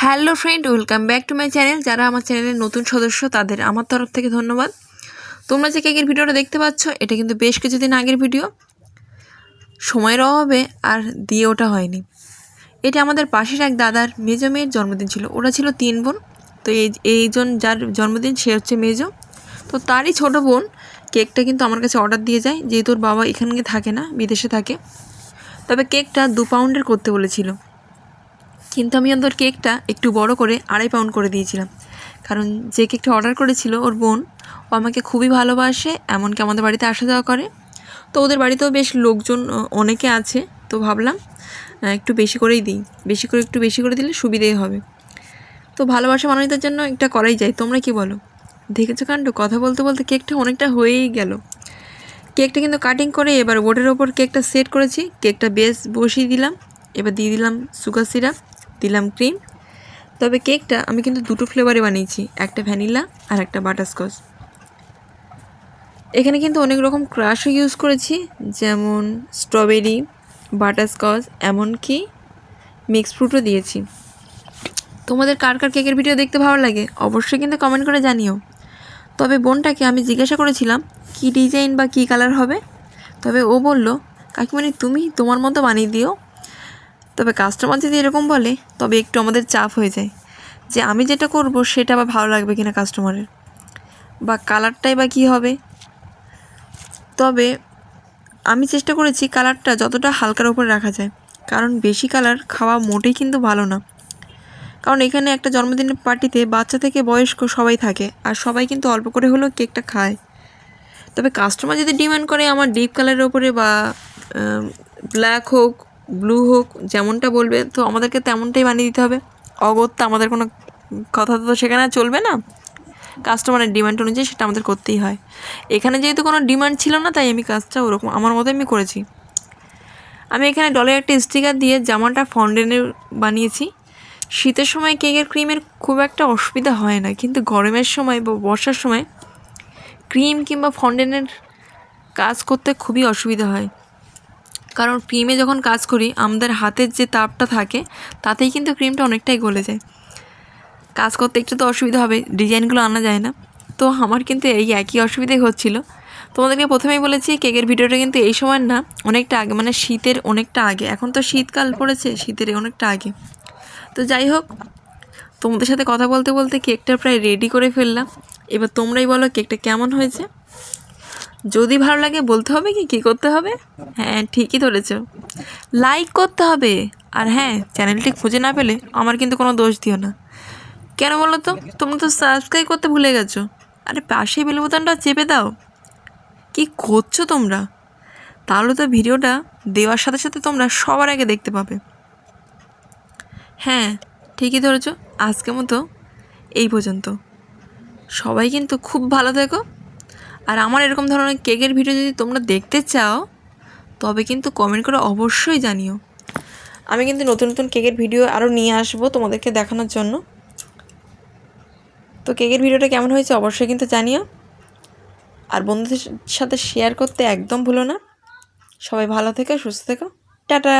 Hello friend, welcome back to my channel. যারা আমার চ্যানেলের নতুন সদস্য তাদের আমার তরফ থেকে ধন্যবাদ। তোমরা যে কেকের ভিডিওটা দেখতে পাচ্ছ এটা কিন্তু বেশ কিছুদিন আগের ভিডিও, সময়ের অভাবে আর দিয়ে ওঠা হয়নি। এটা আমাদের পাশের এক দাদার মেজো মেয়ের জন্মদিন ছিল। ওরা ছিল 3 বোন। তো এইজন যার জন্মদিন সে হচ্ছে মেজো। তো তারই ছোটো বোন কেকটা কিন্তু আমার কাছে অর্ডার দিয়ে যায়, যেহেতু ওর বাবা এখানে থাকে না, বিদেশে থাকে। তবে কেকটা 2 পাউন্ডের করতে বলেছিল, কিন্তু আমি ওদের কেকটা একটু বড় করে 2.5 পাউন্ড করে দিয়েছিলাম। কারণ যে কেকটা অর্ডার করেছিল ওর বোন, ও আমাকে খুবই ভালোবাসে, এমনকি আমাদের বাড়িতে আসা যাওয়া করে। তো ওদের বাড়িতেও বেশ লোকজন অনেকে আছে, তো ভাবলাম একটু বেশি করেই দিই, একটু বেশি করে দিলে সুবিধেই হবে। তো ভালোবাসা মানুষদের জন্য একটা করাই যায়। তোমরা কি বলো? দেখেছো কাণ্ড, কথা বলতে বলতে কেকটা অনেকটা হয়েই গেল। কেকটা কিন্তু কাটিং করে এবার বোর্ডের ওপর কেকটা সেট করেছি। কেকটা বেশ বসিয়ে দিলাম। এবার দিয়ে দিলাম সুগার সিরাপ, দিলাম ক্রিম। তবে কেকটা আমি কিন্তু 2টো ফ্লেভারে বানিয়েছি, একটা ভ্যানিলা আর একটা বাটারস্কচ। এখানে কিন্তু অনেক রকম ক্রাশও ইউজ করেছি, যেমন স্ট্রবেরি, বাটারস্কচ, এমনকি মিক্স ফ্রুটও দিয়েছি। তোমাদের কার কার কেকের ভিডিও দেখতে ভালো লাগে অবশ্যই কিন্তু কমেন্ট করে জানিও। তবে বোনটাকে আমি জিজ্ঞাসা করেছিলাম কি ডিজাইন বা কী কালার হবে। তবে ও বলল, কাকিমণি তুমি তোমার মতো বানিয়ে দিও। তবে কাস্টমার যদি এরকম বলে তবে একটু আমাদের চাপ হয়ে যায় যে আমি যেটা করব সেটা আবার ভালো লাগবে কিনা কাস্টমারের, বা কালারটাই বা কী হবে। তবে আমি চেষ্টা করেছি কালারটা যতটা হালকার উপরে রাখা যায়, কারণ বেশি কালার খাওয়া মোটেই কিন্তু ভালো না। কারণ এখানে একটা জন্মদিনের পার্টিতে বাচ্চা থেকে বয়স্ক সবাই থাকে, আর সবাই কিন্তু অল্প করে হলেও কেকটা খায়। তবে কাস্টমার যদি ডিমান্ড করে আমার ডিপ কালারের ওপরে বা ব্ল্যাক হোক, ব্লু হোক, যেমনটা বলবে তো আমাদেরকে তেমনটাই বানিয়ে দিতে হবে। অগত্যা আমাদের কোনো কথা তো সেখানে চলবে না। কাস্টমারের ডিমান্ড অনুযায়ী সেটা আমাদের করতেই হয়। এখানে যেহেতু কোনো ডিমান্ড ছিল না, তাই আমি কাজটা ওরকম আমার মতো আমি করেছি। আমি এখানে ডলের একটা স্টিকার দিয়ে জামাটা ফন্ডেনের বানিয়েছি। শীতের সময় কেকের ক্রিমের খুব একটা অসুবিধা হয় না, কিন্তু গরমের সময় বা বর্ষার সময় ক্রিম কিংবা ফন্ডেনের কাজ করতে খুবই অসুবিধা হয়। কারণ ক্রিমে যখন কাজ করি আমাদের হাতের যে তাপটা থাকে তাতেই কিন্তু ক্রিমটা অনেকটাই গলে যায়। কাজ করতে একটু তো অসুবিধা হবে, ডিজাইনগুলো আনা যায় না। তো আমার কিন্তু এই একই অসুবিধাই হচ্ছিল। তোমাদেরকে প্রথমেই বলেছি কেকের ভিডিওটা কিন্তু এই সময় না, অনেকটা আগে, মানে শীতের অনেকটা আগে। এখন তো শীতকাল পড়েছে, শীতের অনেকটা আগে। তো যাই হোক, তোমাদের সাথে কথা বলতে বলতে কেকটা প্রায় রেডি করে ফেললাম। এবার তোমরাই বলো কেকটা কেমন হয়েছে। যদি ভালো লাগে বলতে হবে কি কী করতে হবে? হ্যাঁ, ঠিকই ধরেছ, লাইক করতে হবে। আর হ্যাঁ, চ্যানেলটি খুঁজে না পেলে আমার কিন্তু কোনো দোষ দিও না। কেন বলো তো? তোমরা তো সাবস্ক্রাইব করতে ভুলে গেছো। আরে পাশেই বেল বোতামটা চেপে দাও। কি করছো তোমরা? তাহলে তো ভিডিওটা দেওয়ার সাথে সাথে তোমরা সবার আগে দেখতে পাবে। হ্যাঁ, ঠিকই ধরেছো। আজকের মতো এই পর্যন্ত। সবাই কিন্তু খুব ভালো থেকো। আর আমার এরকম ধরনের কেকের ভিডিও যদি তোমরা দেখতে চাও তবে কিন্তু কমেন্ট করে অবশ্যই জানিও। আমি কিন্তু নতুন নতুন কেকের ভিডিও আরও নিয়ে আসবো তোমাদেরকে দেখানোর জন্য। তো কেকের ভিডিওটা কেমন হয়েছে অবশ্যই কিন্তু জানিও। আর বন্ধুদের সাথে শেয়ার করতে একদম ভুলো না। সবাই ভালো থেকো, সুস্থ থেকো। টাটা।